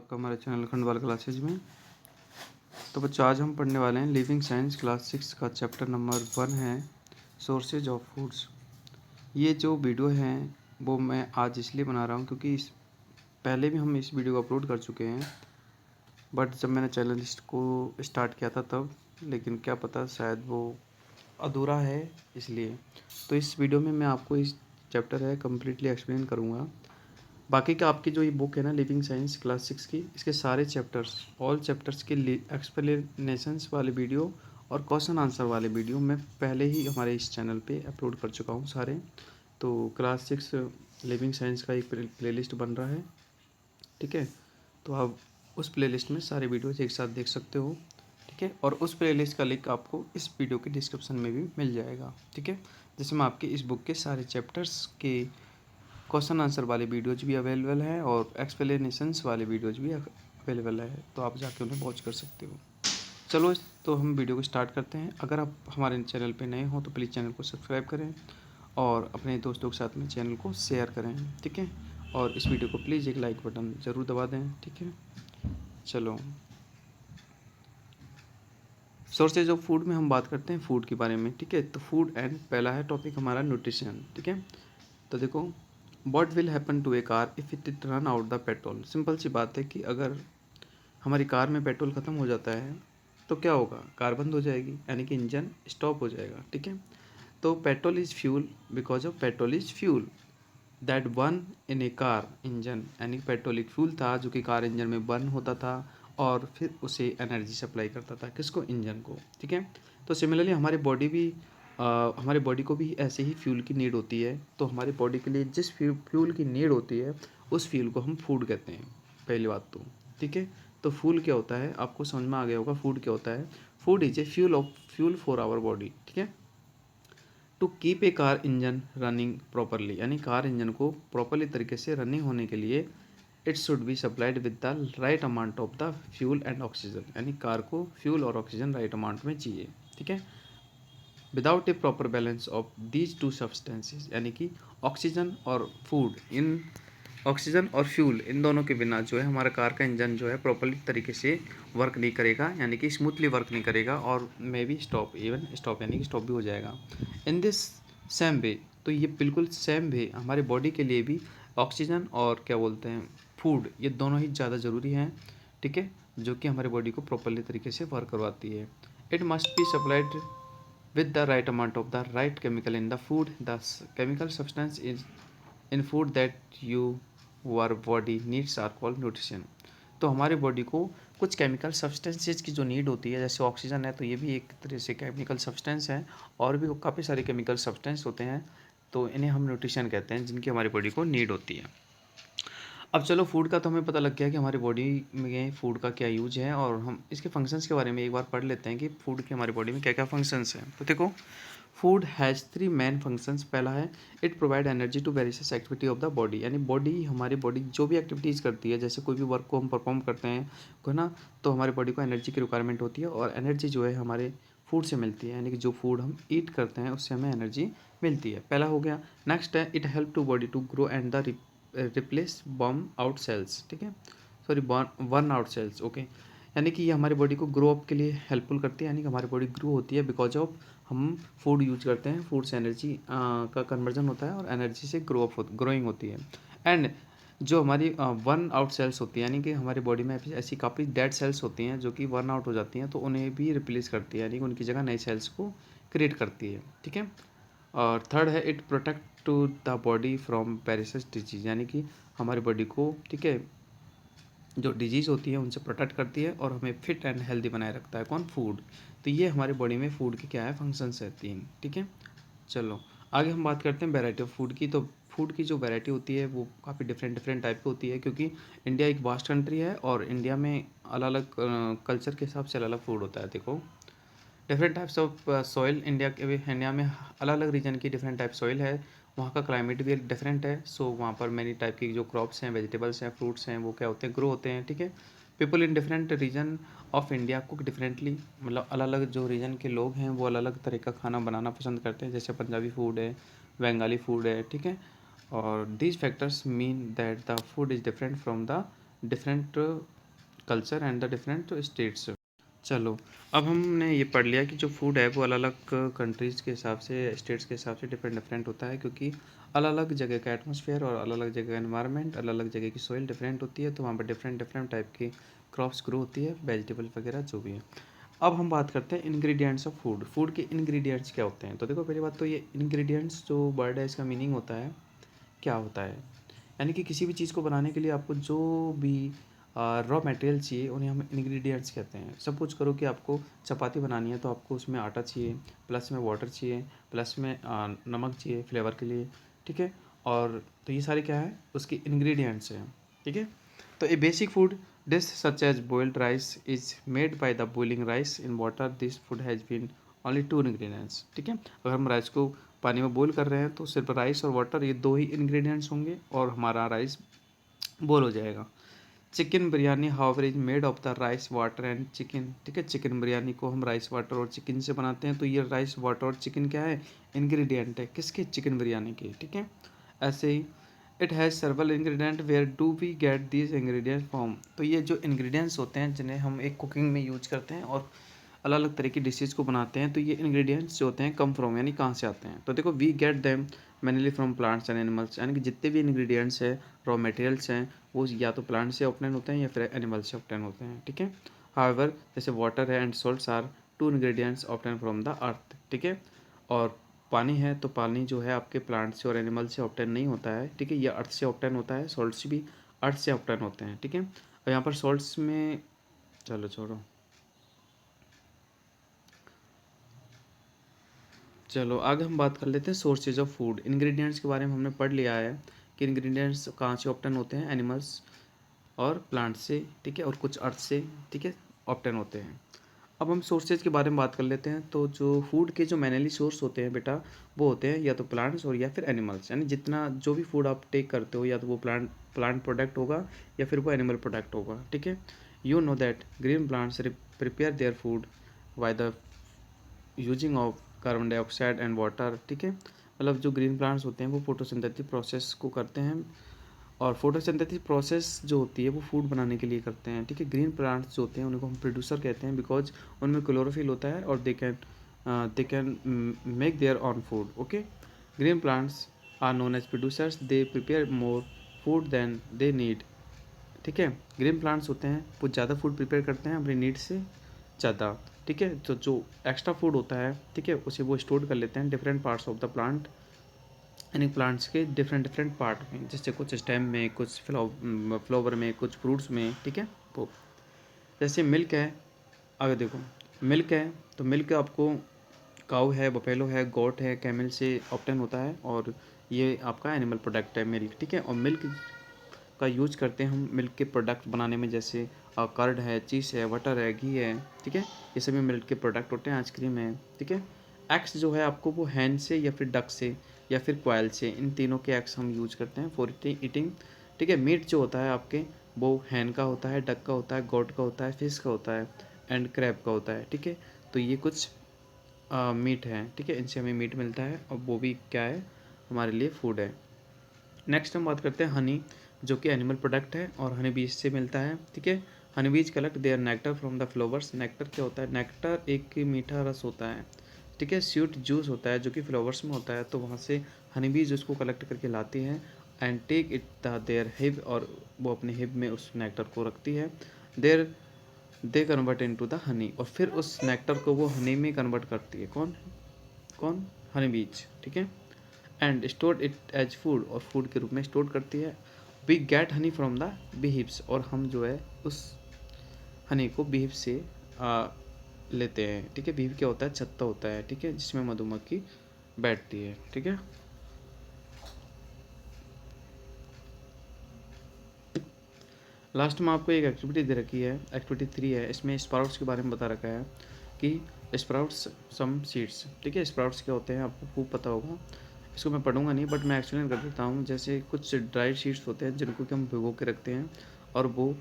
आपका हमारे channel Khandwal classes में। तो बच्चों आज हम पढ़ने वाले हैं लिविंग साइंस क्लास 6 का चैप्टर नंबर 1 है सोर्सेज ऑफ फूड्स। ये जो वीडियो है वो मैं आज इसलिए बना रहा हूँ क्योंकि इस पहले भी हम इस वीडियो को अपलोड कर चुके हैं, बट जब मैंने चैनल को स्टार्ट किया था तब, लेकिन क्या पता शायद वो अधूरा है इसलिए। तो इस वीडियो में मैं आपको इस चैप्टर है कम्प्लीटली एक्सप्लेन करूँगा। बाकी का आपकी जो ये बुक है ना लिविंग साइंस क्लास 6 की, इसके सारे चैप्टर्स ऑल चैप्टर्स के एक्सप्लेनेशंस वाले वीडियो और क्वेश्चन आंसर वाले वीडियो मैं पहले ही हमारे इस चैनल पे अपलोड कर चुका हूँ सारे। तो क्लास 6 लिविंग साइंस का एक प्लेलिस्ट बन रहा है, ठीक है। तो आप उस प्लेलिस्ट में सारे वीडियोज एक साथ देख सकते हो, ठीक है। और उस प्लेलिस्ट का लिंक आपको इस वीडियो के डिस्क्रिप्शन में भी मिल जाएगा, ठीक है। जिसमें आपके इस बुक के सारे चैप्टर्स के क्वेश्चन आंसर वाले वीडियोज भी अवेलेबल है और एक्सप्लेनेशंस वाले वीडियोज भी अवेलेबल है, तो आप जाके उन्हें वॉच कर सकते हो। चलो तो हम वीडियो को स्टार्ट करते हैं। अगर आप हमारे चैनल पे नए हो तो प्लीज़ चैनल को सब्सक्राइब करें और अपने दोस्तों के साथ में चैनल को शेयर करें, ठीक है। और इस वीडियो को प्लीज़ एक लाइक बटन ज़रूर दबा दें, ठीक है। चलो सोर्सेज ऑफ फूड में हम बात करते हैं फूड के बारे में, ठीक है। तो फूड एंड पहला है टॉपिक हमारा न्यूट्रिशन, ठीक है। तो देखो, what will happen to a car if it run out the petrol. Simple सी बात है कि अगर हमारी कार में पेट्रोल ख़त्म हो जाता है तो क्या होगा, कार बंद हो जाएगी, यानी कि इंजन स्टॉप हो जाएगा, ठीक है। तो petrol is fuel, because of petrol is fuel that burn in A car engine, यानी पेट्रोल एक फ्यूल था जो कि कार इंजन में बर्न होता था और फिर उसे एनर्जी सप्लाई करता था, किसको, इंजन को, ठीक है। तो सिमिलरली हमारी बॉडी भी हमारे बॉडी को भी ऐसे ही फ्यूल की नीड होती है। तो हमारी बॉडी के लिए जिस फ्यूल की नीड होती है उस फ्यूल को हम फूड कहते हैं, पहली बात तो, ठीक है। तो फूल क्या होता है आपको समझ में आ गया होगा, फूड क्या होता है। Food is a fuel for our body, ठीक है। To keep a car engine running properly, यानी कार इंजन को प्रॉपरली तरीके से रनिंग होने के लिए it should be supplied with the right amount of the fuel and oxygen, यानी कार को फ्यूल और ऑक्सीजन राइट अमाउंट में चाहिए, ठीक है। Without a proper balance of these two substances, यानी कि ऑक्सीजन और फूड, इन ऑक्सीजन और फ्यूल इन दोनों के बिना जो है हमारा कार का इंजन जो है प्रॉपरली तरीके से वर्क नहीं करेगा, यानी कि स्मूथली वर्क नहीं करेगा और may be stop, even stop यानी कि स्टॉप भी हो जाएगा। इन दिस सेम वे, तो ये बिल्कुल सेम वे हमारे बॉडी के लिए भी ऑक्सीजन और क्या बोलते हैं फूड, ये दोनों ही ज़्यादा ज़रूरी हैं, ठीक है, जो कि हमारे बॉडी को प्रॉपरली तरीके से वर्क करवाती है। It must be supplied with the right amount of the right chemical in the food. The chemical substance is in food that your body needs are called nutrition. तो हमारे body को कुछ chemical substances की जो need होती है, जैसे oxygen है तो ये भी एक तरह से केमिकल सब्सटेंस है, और भी काफ़ी सारे केमिकल सब्सटेंस होते हैं, तो इन्हें हम न्यूट्रिशन कहते हैं, जिनकी हमारी बॉडी को नीड होती है। अब चलो फूड का तो हमें पता लग गया कि हमारी बॉडी में फूड का क्या यूज है, और हम इसके फंक्शंस के बारे में एक बार पढ़ लेते हैं कि फूड के हमारी बॉडी में क्या क्या फंक्शंस हैं। तो देखो, फूड हैज़ 3 मेन फंक्शंस। पहला है it provide energy to various activity of the body, यानी हमारी बॉडी जो भी एक्टिविटीज़ करती है, जैसे कोई भी वर्क को हम परफॉर्म करते हैं, है ना, तो हमारी बॉडी को एनर्जी की रिक्वायरमेंट होती है, और एनर्जी जो है हमारे फूड से मिलती है, यानी कि जो फूड हम ईट करते हैं उससे हमें एनर्जी मिलती है, पहला हो गया। नेक्स्ट है it help to body to grow and the replace burn out cells, ठीक है, sorry burn out cells, okay. यानी कि ये हमारी बॉडी को ग्रो अप के लिए हेल्पफुल करती है, यानी कि हमारी बॉडी ग्रो होती है बिकॉज ऑफ हम फूड यूज करते हैं, फूड से एनर्जी का कन्वर्जन होता है और एनर्जी से ग्रोइंग होती है। एंड जो हमारी वर्न आउट सेल्स होती है, यानी कि हमारी बॉडी में ऐसी काफ़ी डेड सेल्स होती हैं जो कि वर्न आउट हो जाती हैं, तो उन्हें भी रिप्लेस करती है, यानी कि उनकी जगह नई सेल्स को क्रिएट करती है, ठीक है। और थर्ड है it protect to the body from pernicious disease, यानी कि हमारी बॉडी को, ठीक है, जो डिजीज़ होती है उनसे प्रोटेक्ट करती है और हमें फिट एंड हेल्दी बनाए रखता है, कौन, फूड। तो ये हमारी बॉडी में फूड के क्या है, फंक्शंस है 3, ठीक है। चलो आगे हम बात करते हैं वैरायटी ऑफ फूड की। तो फूड की जो वैरायटी होती है वो काफ़ी डिफरेंट डिफरेंट टाइप की होती है, क्योंकि इंडिया एक वास्ट कंट्री है और इंडिया में अलग अलग कल्चर के हिसाब से अलग अलग फूड होता है। देखो, different types of soil, India में अलग अलग रीजन की डिफरेंट टाइप सॉइल है, वहाँ का क्लाइमेट भी डिफरेंट है, सो वहाँ पर मैनी टाइप की जो क्रॉप्स हैं, वेजिटेबल्स हैं, फ्रूट्स हैं, वो क्या होते हैं, ग्रो होते हैं, ठीक है। People in different region of India cook differently, मतलब अलग अलग जो रीजन के लोग हैं वो अलग अलग तरह का खाना बनाना पसंद करते हैं, जैसे पंजाबी फूड है, बंगाली फूड है, ठीक है। और these factors mean that the food is different from the different culture and the different states. चलो, अब हमने ये पढ़ लिया कि जो फूड है वो अलग अलग कंट्रीज़ के हिसाब से, स्टेट्स के हिसाब से डिफरेंट डिफरेंट होता है, क्योंकि अलग अलग जगह का एटमॉस्फेयर और अलग अलग जगह का एनवायरनमेंट, अलग अलग जगह की सॉइल डिफरेंट होती है, तो वहाँ पर डिफरेंट डिफरेंट टाइप की क्रॉप्स ग्रो होती है, वेजिटेबल वगैरह जो भी है। अब हम बात करते हैं इंग्रेडिएंट्स ऑफ फूड। फूड के इंग्रेडिएंट्स क्या होते हैं? तो देखो, पहली बात तो ये इंग्रेडिएंट्स जो वर्ड है इसका मीनिंग होता है, क्या होता है, यानी कि किसी भी चीज़ को बनाने के लिए आपको जो भी रॉ मटेरियल चाहिए उन्हें हम इंग्रेडिएंट्स कहते हैं। सपोज करो कि आपको चपाती बनानी है, तो आपको उसमें आटा चाहिए, प्लस में वाटर चाहिए, प्लस में नमक चाहिए फ्लेवर के लिए, ठीक है। और तो ये सारे क्या है, उसके इंग्रेडिएंट्स हैं, ठीक है। तो a basic food dish such as boiled rice is made by the boiling rice in water. This food has been only two ingredients, ठीक है। अगर हम राइस को पानी में बॉईल कर रहे हैं तो सिर्फ राइस और वाटर, ये दो ही इंग्रेडिएंट्स होंगे और हमारा राइस बॉईल हो जाएगा। Chicken biryani however is made of the rice water and chicken, ठीक है। चिकन बिरयानी को हम राइस वाटर और चिकन से बनाते हैं, तो ये राइस वाटर और चिकन क्या है, इंग्रेडिएंट है किसके, चिकन बिरयानी के, ठीक है। ऐसे ही it has several ingredient, where do we get these ingredients from. तो ये जो इंग्रेडिएंट्स होते हैं जिन्हें हम एक कुकिंग में यूज करते हैं और अलग अलग तरह की डिशेज़ को बनाते हैं, तो ये इंग्रेडिएंट्स जो होते हैं कम फ्रॉम, यानी कहाँ से आते हैं। तो देखो, we get them mainly from plants and animals, यानी कि जितने भी इंग्रेडिएंट्स हैं, रॉ मटेरियल्स हैं, वो या तो प्लांट से ऑब्टेन होते हैं या फिर एनिमल से ऑब्टेन होते हैं, ठीक है। हाउएवर जैसे वाटर है and salts are two ingredients obtain from the earth, ठीक है। और पानी है तो पानी जो है आपके प्लांट से और एनिमल से ऑब्टेन नहीं होता है, ठीक है, ये अर्थ से ऑब्टेन होता है। सॉल्ट्स भी अर्थ से ऑब्टेन होते हैं, ठीक है। और यहाँ पर सॉल्ट्स में, चलो छोड़ो, चलो आगे हम बात कर लेते हैं सोर्सेज ऑफ फूड। इंग्रेडिएंट्स के बारे में हमने पढ़ लिया है कि इंग्रेडिएंट्स कहाँ से ऑब्टेन होते हैं, एनिमल्स और प्लांट से, ठीक है, और कुछ अर्थ से, ठीक है, ऑब्टेन होते हैं। अब हम सोर्सेज के बारे में बात कर लेते हैं। तो जो फूड के जो मेनली सोर्स होते हैं बेटा, वो होते हैं या तो प्लांट्स और या फिर एनिमल्स, यानी जितना जो भी फूड आप टेक करते हो या तो वो प्लांट प्रोडक्ट होगा या फिर वो एनिमल प्रोडक्ट होगा, ठीक है। You know that green plants prepare their food by the using of carbon dioxide and water, ठीक है। मतलब जो ग्रीन प्लांट्स होते हैं वो फोटोसिंथेटिक प्रोसेस को करते हैं, और फोटोसिंथेसिस प्रोसेस जो होती है वो फूड बनाने के लिए करते हैं, ठीक है। ग्रीन प्लांट्स जो होते हैं उनको हम प्रोड्यूसर कहते हैं, बिकॉज उनमें क्लोरोफिल होता है और they can make their own food, okay. Green plants are known as producers, they prepare more food than they need, ठीक है। ग्रीन प्लांट्स होते हैं वो ज़्यादा फूड प्रिपेयर करते हैं अपनी नीड से ज़्यादा, ठीक है। तो जो एक्स्ट्रा फूड होता है, ठीक है, उसे वो स्टोर कर लेते हैं different parts of the plant, यानी प्लांट्स के डिफरेंट डिफरेंट पार्ट में, जैसे कुछ स्टेम में, कुछ फ्लावर में, कुछ फ्रूट्स में, ठीक है। वो जैसे मिल्क है, आगे देखो, मिल्क है तो मिल्क आपको काऊ है, बफेलो है, गोट है, कैमल से ऑब्टेन होता है, और ये आपका एनिमल प्रोडक्ट है मिल्क, ठीक है। और मिल्क का यूज करते हैं हम मिल्क के प्रोडक्ट बनाने में, जैसे कर्ड है, चीज़ है, बटर है, घी है, ठीक है। ये सभी मिल्क के प्रोडक्ट होते हैं, आइसक्रीम है, ठीक है। एग्स जो है आपको वो हैन से या फिर डक से या फिर क्वाइल से, इन तीनों के एग्स हम यूज करते हैं फॉर ईटिंग, ठीक है। मीट जो होता है आपके, वो हैन का होता है, डक का होता है, गोट का होता है, फिश का होता है एंड क्रैब का होता है, ठीक है। तो ये कुछ मीट है, ठीक है, इनसे हमें मीट मिलता है और वो भी क्या है, हमारे लिए फूड है। नेक्स्ट हम बात करते हैं हनी, जो कि एनिमल प्रोडक्ट है और हनी बीज से मिलता है, ठीक है। Honey bees collect their nectar from the flowers. Nectar क्या होता है, नेक्टर एक मीठा रस होता है, ठीक है, स्वीट जूस होता है जो कि फ्लावर्स में होता है, तो वहाँ से हनी बीज उसको कलेक्ट करके लाती है and take it the their hive, और वो अपने हिब में उस नेक्टर को रखती है। There they convert into the honey, और फिर उस नेक्टर को वो हनी में कन्वर्ट करती है, कौन कौन, हनी बीज, ठीक है। And store it as food, और फूड के रूप में स्टोर करती है। We get honey from the beehives, और हम जो है उस हनी को बीहिप से लेते हैं, ठीक है। बीहिप क्या होता है, छत्ता होता है, ठीक है, जिसमें मधुमक्खी बैठती है, ठीक है। लास्ट में आपको एक एक्टिविटी दे रखी है, एक्टिविटी 3 है, इसमें स्प्राउट्स के बारे में बता रखा है कि स्प्राउट्स सम सीड्स, ठीक है। स्प्राउट्स क्या होते हैं आपको खूब पता होगा, इसको मैं पढ़ूंगा नहीं बट मैं एक्सप्लेन कर देता हूँ। जैसे कुछ ड्राई सीड्स होते हैं जिनको कि हम भिगो के रखते हैं, और वो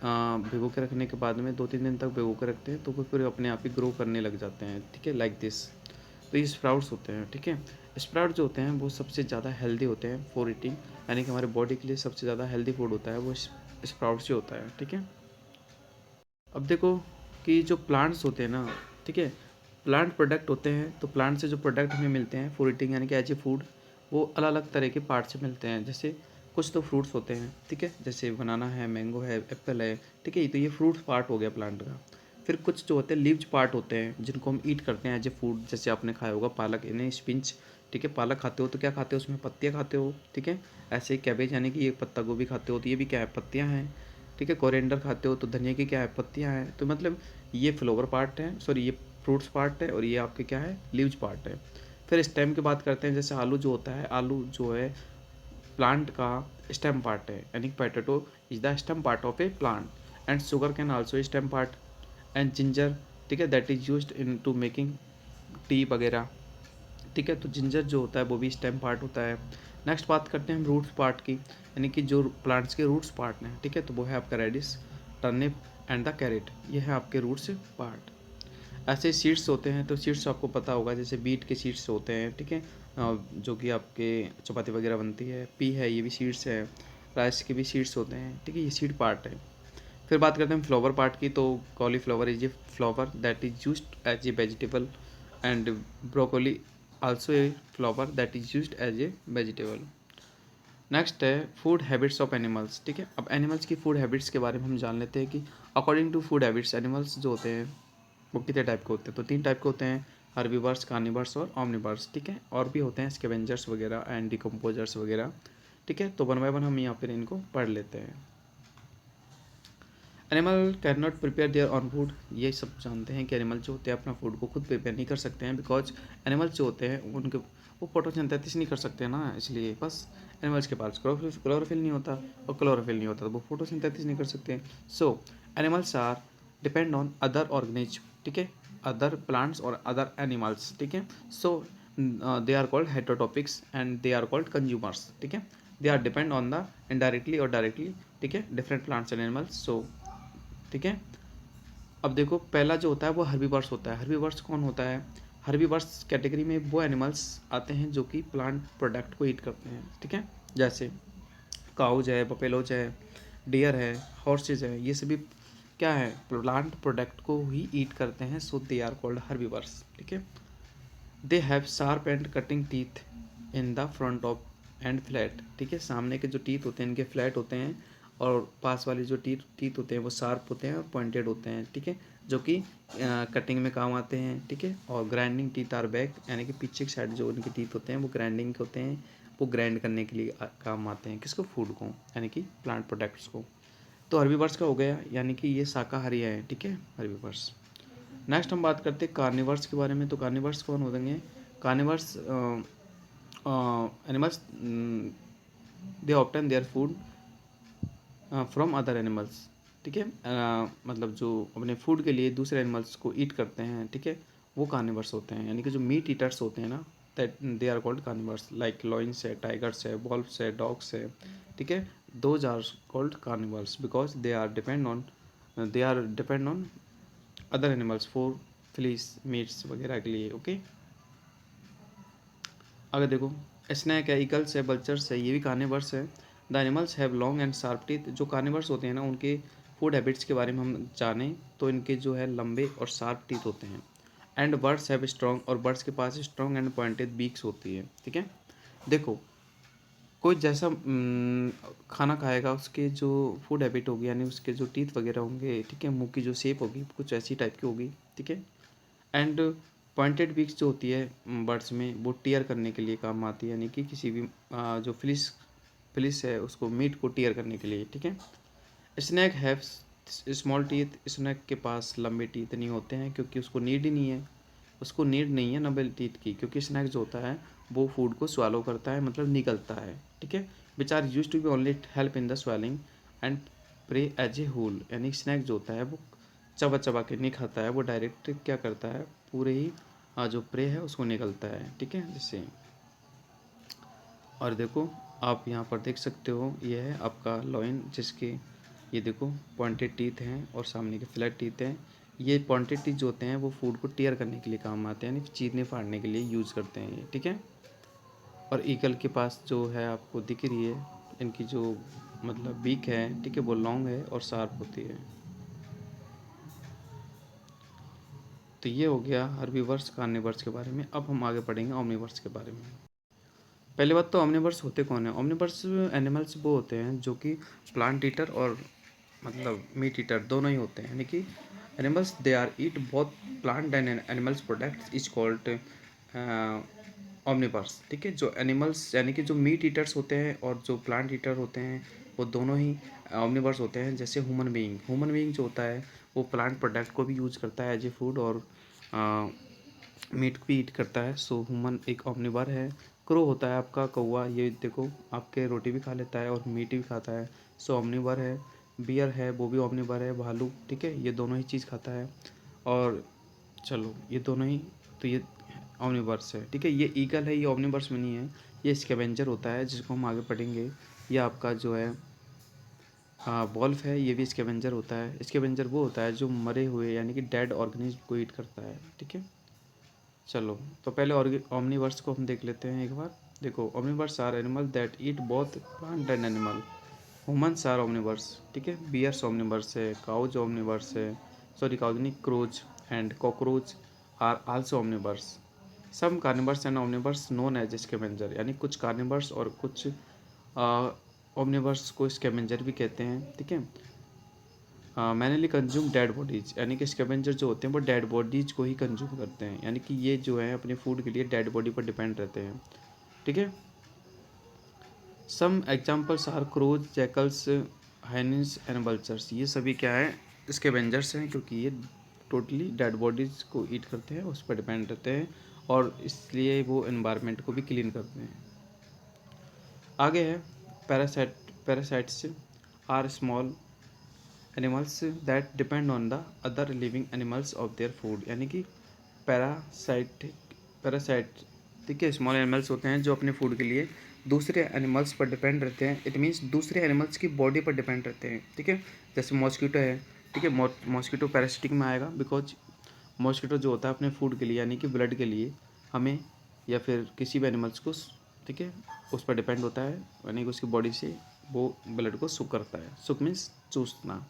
भिगो के रखने के बाद में 2-3 दिन तक भिगो के रखते हैं, तो वो फिर अपने आप ही ग्रो करने लग जाते हैं, ठीक है, लाइक दिस। तो ये स्प्राउट्स होते हैं, ठीक है। स्प्राउट जो होते हैं वो सबसे ज़्यादा हेल्दी होते हैं फॉर ईटिंग, यानी कि हमारे बॉडी के लिए सबसे ज़्यादा हेल्दी फूड होता है वो स्प्राउट्स ही होता है, ठीक है। अब देखो कि जो प्लांट्स होते हैं ना, ठीक है, प्लांट प्रोडक्ट होते हैं, तो प्लांट से जो प्रोडक्ट हमें मिलते हैं फूड ईटिंग यानी कि एज ए फूड, वो अलग अलग तरह के पार्ट से मिलते हैं। जैसे कुछ तो फ्रूट्स होते हैं, ठीक है, जैसे बनाना है, मैंगो है, एप्पल है, ठीक है, तो ये फ्रूट पार्ट हो गया प्लांट का। फिर कुछ जो होते हैं लीव्स पार्ट होते हैं जिनको हम ईट करते हैं एज ए फूड, जैसे आपने खाया होगा पालक यानी स्पिंच, ठीक है, पालक खाते हो तो क्या खाते हो, उसमें पत्तियाँ खाते हो, ठीक है। ऐसे ही कैबेज यानी कि ये पत्ता गोभी खाते हो तो ये भी क्या है, पत्तियाँ हैं, ठीक है। कोरिएंडर खाते हो तो धनिया की क्या है, पत्तियाँ हैं। तो मतलब ये फ्लावर पार्ट है, सॉरी ये फ्रूट्स पार्ट है, और ये आपके क्या है, लीव्स पार्ट है। फिर स्टेम की बात करते हैं, जैसे आलू जो होता है, आलू जो है प्लांट का स्टेम पार्ट है, यानी potato is the stem part of a plant. And sugar cane also stem part. And ginger, ठीक है, that is used in to making tea वगैरह, ठीक है। तो जिंजर जो होता है वो भी स्टेम पार्ट होता है। नेक्स्ट बात करते हैं हम रूट्स पार्ट की, यानी कि जो प्लांट्स के रूट्स पार्ट हैं, ठीक है, तो वो है आपका radish, turnip and the carrot, ये है आपके रूट्स पार्ट। ऐसे सीड्स होते हैं, तो सीड्स आपको पता होगा, जैसे बीट के सीड्स होते हैं, ठीक है, जो कि आपके चपाती वगैरह बनती है। पी है, ये भी सीड्स है। राइस के भी सीड्स होते हैं, ठीक है, ये सीड पार्ट है। फिर बात करते हैं फ्लावर पार्ट की, तो cauliflower is a flower that is used as a vegetable, and broccoli also a flower that is used as a vegetable. Next है फूड हैबिट्स ऑफ एनिमल्स, ठीक है। अब एनिमल्स की फूड हैबिट्स के बारे में हम जान लेते हैं कि according to food habits animals जो होते हैं वो कितने टाइप के होते हैं। तो 3 टाइप के होते हैं, हर्बीवर्स, कार्निवर्स और ऑमनिवर्स, ठीक है। और भी होते हैं स्कैवेंजर्स वगैरह एंड डिकम्पोजर्स वगैरह, ठीक है। तो वन बाय वन हम यहाँ पर इनको पढ़ लेते हैं। Animal can not prepare their own food, ये सब जानते हैं कि एनिमल जो होते हैं अपना फूड को खुद प्रिपेयर नहीं कर सकते हैं, बिकॉज एनिमल्स जो होते हैं उनके वो फोटोसिंथेसिस नहीं कर सकते ना, इसलिए बस एनिमल्स के पास क्लोरोफिल नहीं होता, और क्लोरोफिल नहीं होता तो वो फोटोसिंथेसिस नहीं कर सकते। So animals are depend on other organism, ठीक है, अदर प्लांट्स और अदर एनिमल्स, ठीक है। So they are called heterotrophs and they are called consumers, ठीक है। They are depend on the indirectly और डायरेक्टली, ठीक है, different plants and animals. So ठीक है। अब देखो पहला जो होता है वो हर्बीवर्स होता है। हर्बीवर्स कौन होता है, हर्बीवर्स कैटेगरी में वो एनिमल्स आते हैं जो कि प्लांट प्रोडक्ट को ईट करते हैं, ठीक है। जैसे काउज है, बफेलोज है, डियर है, हॉर्सेज है, ये सभी क्या है, प्लांट प्रोडक्ट को ही ईट करते हैं, सो दे आर कॉल्ड हर्बीवर्स, ठीक है। They have sharp and cutting teeth in the front of and flat, ठीक है, सामने के जो टीथ होते हैं इनके फ्लैट होते हैं, और पास वाले जो टीथ टीथ होते हैं वो शार्प होते हैं और पॉइंटेड होते हैं, ठीक है, जो कि कटिंग में काम आते हैं, ठीक है। और ग्राइंडिंग टीथ आर बैक, यानी कि पीछे की साइड जो उनके टीथ होते हैं वो ग्राइंडिंग के होते हैं, वो ग्राइंड करने के लिए काम आते हैं, किसको, फूड को, यानी कि प्लांट प्रोडक्ट्स को। तो हर्बीवर्स का हो गया, यानी कि ये शाकाहारी है, ठीक है, हर्बीवर्स। नेक्स्ट हम बात करते हैं कार्निवर्स के बारे में। तो कार्निवर्स कौन होंगे, carnivores animals they obtain their food from other animals, ठीक है, मतलब जो अपने फूड के लिए दूसरे एनिमल्स को ईट करते हैं, ठीक है, वो कार्निवर्स होते हैं। यानी कि जो मीट ईटर्स होते हैं ना, that they are called carnivores, like lions है, टाइगर्स है, वॉल्व्स है, डॉग्स है, ठीक है, those are called carnivores because they are depend on other animals for flesh meats वगैरह के लिए, ओके। अगर देखो स्नैक है, ईगल्स है, बल्चर्स है, ये भी कार्निवर्स है। The animals have long and sharp teeth, जो कार्निवर्स होते हैं ना उनके फूड हैबिट्स के बारे में हम जानें तो इनके जो है लंबे और शार्प टीथ होते हैं। एंड बर्ड्स हैव स्ट्रॉन्ग, और बर्ड्स के पास स्ट्रॉन्ग एंड पॉइंटेड बीक्स होती है, ठीक है। देखो कोई जैसा खाना खाएगा उसके जो फूड हैबिट होगी, यानी उसके जो टीथ वगैरह होंगे, ठीक है, मुंह की जो शेप होगी कुछ ऐसी टाइप की होगी, ठीक है। एंड पॉइंटेड बीक्स जो होती है बर्ड्स में वो टीयर करने के लिए काम आती है, यानी कि किसी भी जो फिलिस फिलिस है उसको मीट को टीयर करने के लिए, ठीक है। Snake have small teeth, snake के पास लंबे टीथ नहीं होते हैं क्योंकि उसको नीड ही नहीं है, उसको नीड नहीं है लंबे टीथ की, क्योंकि स्नैक जो होता है वो फूड को स्वालो करता है, मतलब निगलता है, ठीक है। Which are use to be only help in the swallowing and prey as a whole, यानी स्नैक जो होता है वो चबा चबा के नहीं खाता है, वो डायरेक्ट क्या करता है, पूरे ही जो प्रे है उसको निकलता है, ठीक है, जैसे। और देखो आप यहाँ पर देख सकते हो ये है आपका लॉइन, जिसके ये देखो पॉइंटेड टीथ हैं और सामने के फ्लैट टीथ हैं। ये पॉइंटेड टीथ जो होते हैं वो फूड को टीयर करने के लिए काम आते हैं, यानी चीरने फाड़ने के लिए यूज़ करते हैं ये, ठीक है। और ईगल के पास जो है आपको दिख रही है, इनकी जो मतलब बीक है, ठीक है, वो लॉन्ग है और शार्प होती है। तो ये हो गया हर्बीवर्स कार्निवर्स के बारे में। अब हम आगे पढ़ेंगे ओमनिवर्स के बारे में। पहली बात तो ओमनिवर्स होते कौन है? ओमनिवर्स एनिमल्स वो होते हैं जो कि प्लांट ईटर और मतलब मीट ईटर दोनों ही होते हैं, यानी कि animals they are eat both plant and animals products is called omnivores. ठीक है, जो एनिमल्स यानी कि जो मीट ईटर्स होते हैं और जो प्लांट ईटर होते हैं वो दोनों ही ओमनिवर्स होते हैं। जैसे ह्यूमन बीइंग जो होता है वो प्लांट प्रोडक्ट को भी यूज करता है एज ए फूड और मीट भी ईट करता है। सो ह्यूमन एक ओमनिवर है। क्रो होता है आपका कौवा, ये देखो आपके रोटी भी खा लेता है और मीट भी खाता है। सो ओमनिवर है। बियर है, वो भी ओमनिवर है। भालू, ठीक है, ये दोनों ही चीज़ खाता है। और चलो ये दोनों ही, तो ये ओमनिवर्स है। ठीक है, ये ईगल है, ये ओमनिवर्स में नहीं है, ये स्कैवेंजर होता है जिसको हम आगे पढ़ेंगे। ये आपका जो है वॉल्फ है, ये भी स्कैवेंजर होता है। स्कैवेंजर वो होता है जो मरे हुए यानी कि डेड ऑर्गेनिज्म को ईट करता है। ठीक है, चलो तो पहले ओमनिवर्स को हम देख लेते हैं एक बार। देखो, omnivores are animal that eat both plant and animal. Humans are omnivores. ठीक है, बियर्स ओमनिवर्स है, काउज ओमनिवर्स है, सॉरी काउज नहीं, crow and cockroach are also omnivores. Some carnivores and omnivores known as scavenger, यानी कुछ carnivores और कुछ Omniverse को स्कैवेंजर भी कहते हैं। ठीक है, मैनली कंज्यूम डेड बॉडीज, यानी कि स्कैवेंजर जो होते हैं वो डेड बॉडीज को ही कंज्यूम करते हैं, यानी कि ये जो है अपने फूड के लिए डेड बॉडी पर डिपेंड रहते हैं। ठीक है, some examples are crows, jackals, hyenas and vultures. ये सभी क्या है? स्कैवेंजर्स हैं, क्योंकि ये टोटली डेड बॉडीज को ईट करते हैं, उस पर डिपेंड रहते हैं और इसलिए वो एनवायरनमेंट को भी क्लीन करते हैं। आगे है parasites are small animals that depend on the other living animals of their food, यानी कि पैरासाइट, ठीक है, स्मॉल एनिमल्स होते हैं जो अपने फूड के लिए दूसरे एनिमल्स पर डिपेंड रहते हैं। इट मीन्स दूसरे एनिमल्स की बॉडी पर डिपेंड रहते हैं। ठीक है, जैसे मॉस्किटो है। ठीक है, मॉस्किटो पैरासिटिक में आएगा, बिकॉज मॉस्किटो जो होता है अपने फूड के लिए यानी कि ब्लड के लिए हमें या फिर किसी भी एनिमल्स को, ठीक है, उस पर डिपेंड होता है, यानी कि उसकी बॉडी से वो ब्लड को सुक करता है। सुक मीन्स चूसना।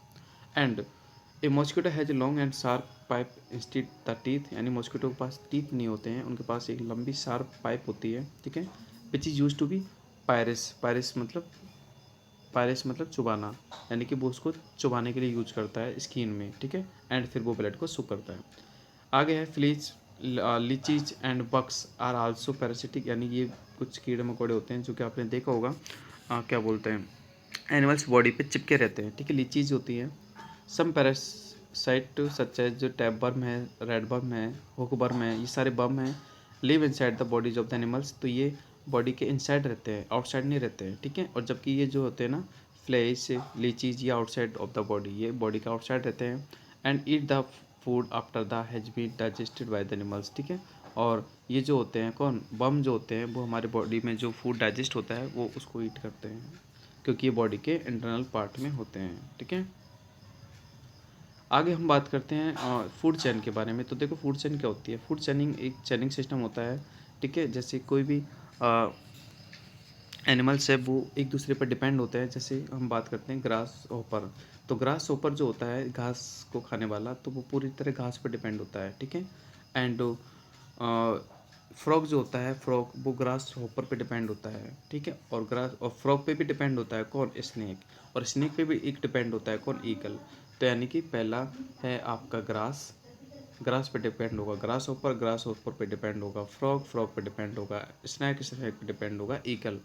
And a mosquito has a long and sharp pipe instead the teeth, यानी मॉस्किटो के पास टीथ नहीं होते हैं, उनके पास एक लंबी शार्प पाइप होती है। ठीक है, which is use to be pierce मतलब चुबाना, यानी कि वो उसको चुबाने के लिए यूज करता है स्किन में। ठीक है, एंड फिर वो ब्लड को सुक करता है। आगे है fleas, leeches and bugs are also parasitic, यानी ये कुछ कीड़े मकोड़े होते हैं जो कि आपने देखा होगा, क्या बोलते हैं, एनिमल्स बॉडी पे चिपके रहते हैं। ठीक है, लीचीज होती है। सम पैरासाइट सच है जो टैप बर्म है, रेड बर्म है, हुक बर्म है, ये सारे बर्म हैं, live inside the bodies of the animals. तो ये बॉडी के इनसाइड रहते हैं, आउटसाइड नहीं रहते हैं। ठीक है, और जबकि ये जो होते हैं ना फ्लेश, लीचीज, ये आउटसाइड ऑफ द बॉडी, ये बॉडी के आउटसाइड रहते हैं। And eat the food after the has been digested by the animals. ठीक है, और ये जो होते हैं कौन, बम जो होते हैं, वो हमारे बॉडी में जो फूड डाइजेस्ट होता है वो उसको ईट करते हैं, क्योंकि ये बॉडी के इंटरनल पार्ट में होते हैं। ठीक है, आगे हम बात करते हैं फूड चेन के बारे में। तो देखो फूड चेन क्या होती है? फूड चेनिंग एक चेनिंग सिस्टम होता है। ठीक है, जैसे कोई भी एनिमल्स है वो एक दूसरे पर डिपेंड होते हैं। जैसे हम बात करते हैं ग्रास होपर, तो ग्रास होपर जो होता है घास को खाने वाला, तो वो पूरी तरह घास पर डिपेंड होता है। ठीक है, एंड फ्रॉग जो होता है, फ्रॉग वो ग्रास होपर पे डिपेंड होता है। ठीक है, और ग्रास और फ्रॉग पे भी डिपेंड होता है कौन, स्नेक, और स्नेक पे भी एक डिपेंड होता है कौन, ईगल। तो यानी कि पहला है आपका ग्रास, ग्रास पे डिपेंड होगा ग्रास होपर पे डिपेंड होगा फ्रॉग, फ्रॉग पे डिपेंड होगा स्नैक, स्नैक पे डिपेंड होगा ईगल।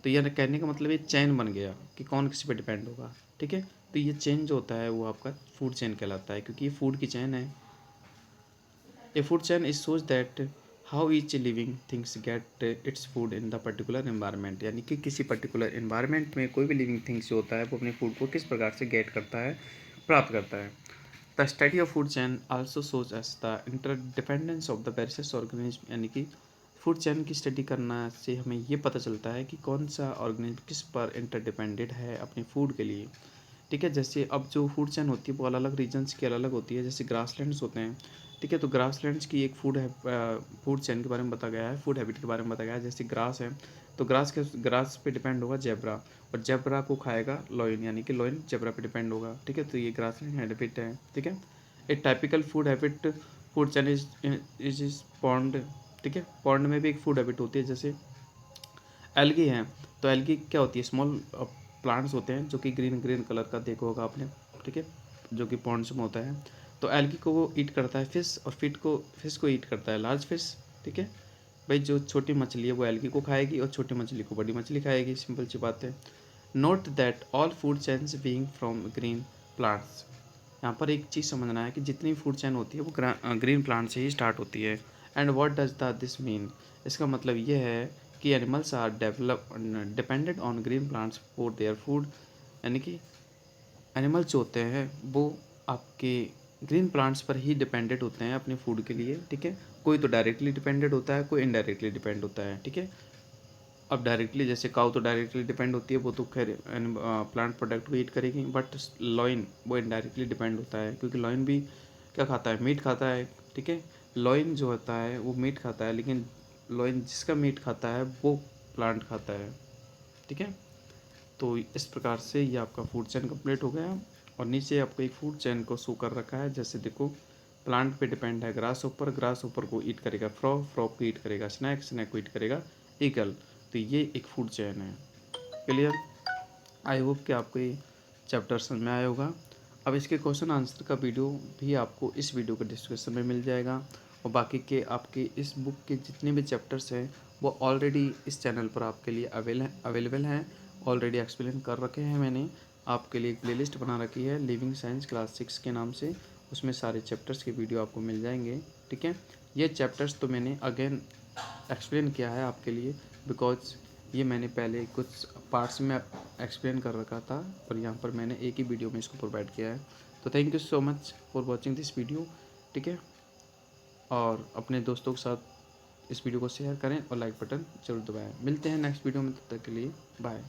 तो यह कहने का मतलब ये चेन बन गया कि कौन किसी पे डिपेंड होगा। ठीक है, तो ये चेन जो होता है वो आपका फूड चेन कहलाता है, क्योंकि ये फूड की चेन है। A food chain is shows that how each living things get its food in the particular environment, यानी कि किसी पर्टिकुलर environment में कोई भी living things जो होता है वो अपने फूड को किस प्रकार से गेट करता है, प्राप्त करता है। The study of food chain also shows us the interdependence of the various organism, यानी कि फूड चेन की स्टडी करना से हमें ये पता चलता है कि कौन सा ऑर्गेनिज्म किस पर इंटरडिपेंडेंट है अपने फूड के लिए। ठीक है, जैसे अब जो फूड चेन होती है वो अलग अलग रीजन्स की अलग अलग होती है। जैसे ग्रासलैंड्स होते हैं, ठीक है, तो ग्रासलैंड्स की एक फूड चेन के बारे में बताया गया है, फूड हैबिट के बारे में बताया गया है। जैसे ग्रास है तो ग्रास पे डिपेंड होगा जेब्रा, और जेब्रा को खाएगा लॉयन, यानी कि लॉयन जेब्रा पे डिपेंड होगा। ठीक है, तो ये ग्रासलैंड हैबिट है। ठीक है, a typical food habit food chain is pond, ठीक है। पॉन्ड में भी एक फूड हैबिट होती है, जैसे एल्गी हैं, तो एल्गी क्या होती है, स्मॉल प्लांट्स होते हैं जो कि ग्रीन ग्रीन कलर का देखा होगा आपने, ठीक है, जो कि पॉन्ड्स में होता है। तो एल्गी को वो ईट करता है फिश, और फिश को ईट करता है लार्ज फिश, ठीक है। भाई जो छोटी मछली है वो एल्गी को खाएगी और छोटी मछली को बड़ी मछली खाएगी, सिंपल सी बात है। Note that all food chains being from green plants. यहाँ पर एक चीज़ समझना है कि जितनी फूड चेन होती है वो ग्रीन प्लांट से ही स्टार्ट होती है। And what does the this mean, इसका मतलब ये है कि animals are develop dependent on green plants for their food, यानी कि एनिमल्स जो होते हैं वो आपके ग्रीन प्लांट्स पर ही डिपेंडेंट होते हैं अपने फूड के लिए, ठीक है। कोई तो डायरेक्टली डिपेंडेंट होता है, कोई इनडायरेक्टली डिपेंड होता है, ठीक है। अब डायरेक्टली जैसे काऊ तो डायरेक्टली डिपेंड होती है, वो तो खैर प्लांट प्रोडक्ट को ईट करेगी, बट लॉइन वो इनडायरेक्टली डिपेंड होता है, क्योंकि लॉइन भी क्या खाता है, मीट खाता है, ठीक है। लॉइन जो होता है वो मीट खाता है, लेकिन लॉइन जिसका मीट खाता है वो प्लांट खाता है, ठीक है। तो इस प्रकार से ये आपका फूड चेन कंप्लीट हो गया। और नीचे आपको एक फूड चेन को शो कर रखा है, जैसे देखो प्लांट पे डिपेंड है ग्रास ऊपर को ईट करेगा फ्रॉग को ईट करेगा स्नैक को ईट करेगा ईगल। तो ये एक फूड चेन है। क्लियर? आई होप कि आपको ये चैप्टर समझ में आया होगा। अब इसके क्वेश्चन आंसर का वीडियो भी आपको इस वीडियो के डिस्क्रिप्शन में मिल जाएगा, और बाकी के आपके इस बुक के जितने भी चैप्टर्स हैं वो ऑलरेडी इस चैनल पर आपके लिए अवेलेबल हैं, ऑलरेडी एक्सप्लेन कर रखे हैं मैंने। आपके लिए एक प्लेलिस्ट बना रखी है लिविंग साइंस क्लास 6 के नाम से, उसमें सारे चैप्टर्स के वीडियो आपको मिल जाएंगे, ठीक है। ये चैप्टर्स तो मैंने अगेन एक्सप्लेन किया है आपके लिए, बिकॉज ये मैंने पहले कुछ पार्ट्स में एक्सप्लेन कर रखा था, और यहाँ पर मैंने एक ही वीडियो में इसको प्रोवाइड किया है। तो thank you so much for watching this video, ठीक है। और अपने दोस्तों के साथ इस वीडियो को शेयर करें और लाइक बटन जरूर दबाएं। मिलते हैं नेक्स्ट वीडियो में, तब तक के लिए बाय।